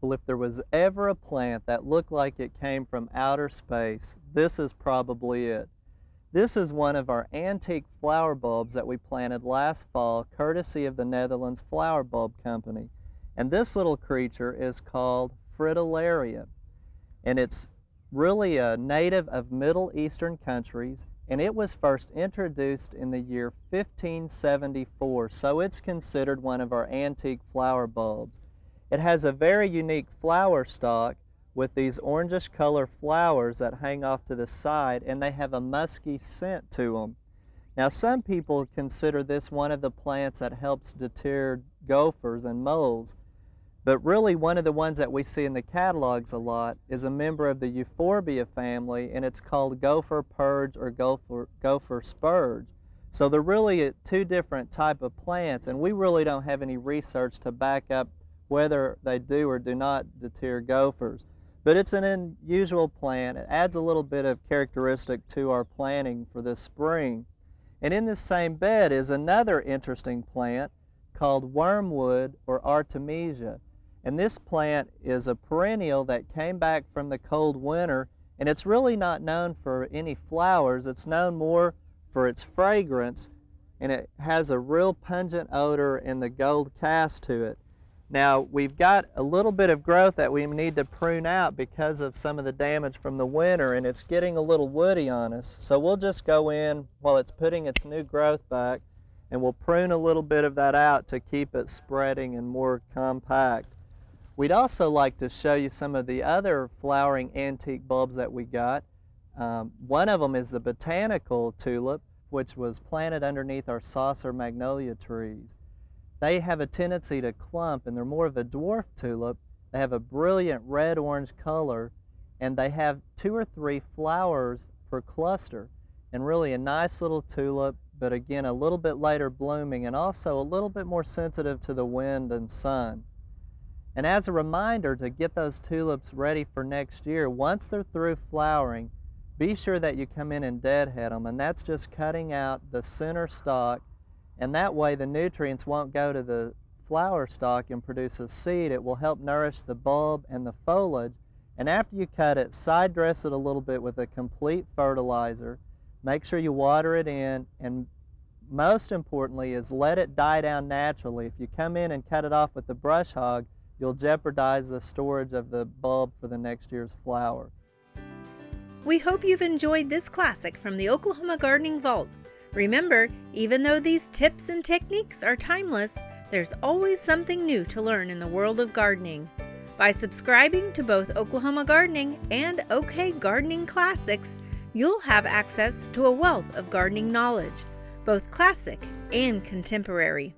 Well, if there was ever a plant that looked like it came from outer space, this is probably it. This is one of our antique flower bulbs that we planted last fall, courtesy of the Netherlands Flower Bulb Company. And this little creature is called Fritillaria. And it's really a native of Middle Eastern countries, and it was first introduced in the year 1574, so it's considered one of our antique flower bulbs. It has a very unique flower stalk with these orangish color flowers that hang off to the side, and they have a musky scent to them. Now, some people consider this one of the plants that helps deter gophers and moles, but really one of the ones that we see in the catalogs a lot is a member of the euphorbia family, and it's called gopher purge or gopher spurge. So they're really two different type of plants, and we really don't have any research to back up whether they do or do not deter gophers. But it's an unusual plant. It adds a little bit of characteristic to our planting for this spring. And in this same bed is another interesting plant called wormwood or artemisia. And this plant is a perennial that came back from the cold winter, and it's really not known for any flowers. It's known more for its fragrance, and it has a real pungent odor and the gold cast to it. Now, we've got a little bit of growth that we need to prune out because of some of the damage from the winter, and it's getting a little woody on us. So we'll just go in while it's putting its new growth back, and we'll prune a little bit of that out to keep it spreading and more compact. We'd also like to show you some of the other flowering antique bulbs that we got. One of them is the botanical tulip, which was planted underneath our saucer magnolia trees. They have a tendency to clump, and they're more of a dwarf tulip. They have a brilliant red-orange color, and they have 2 or 3 flowers per cluster. And really a nice little tulip, but again, a little bit later blooming, and also a little bit more sensitive to the wind and sun. And as a reminder to get those tulips ready for next year, once they're through flowering, be sure that you come in and deadhead them, and that's just cutting out the center stalk, and that way the nutrients won't go to the flower stalk and produce a seed. It will help nourish the bulb and the foliage. And after you cut it, side dress it a little bit with a complete fertilizer. Make sure you water it in, and most importantly is let it die down naturally. If you come in and cut it off with the brush hog, you'll jeopardize the storage of the bulb for the next year's flower. We hope you've enjoyed this classic from the Oklahoma Gardening Vault. Remember, even though these tips and techniques are timeless, there's always something new to learn in the world of gardening. By subscribing to both Oklahoma Gardening and OK Gardening Classics, you'll have access to a wealth of gardening knowledge, both classic and contemporary.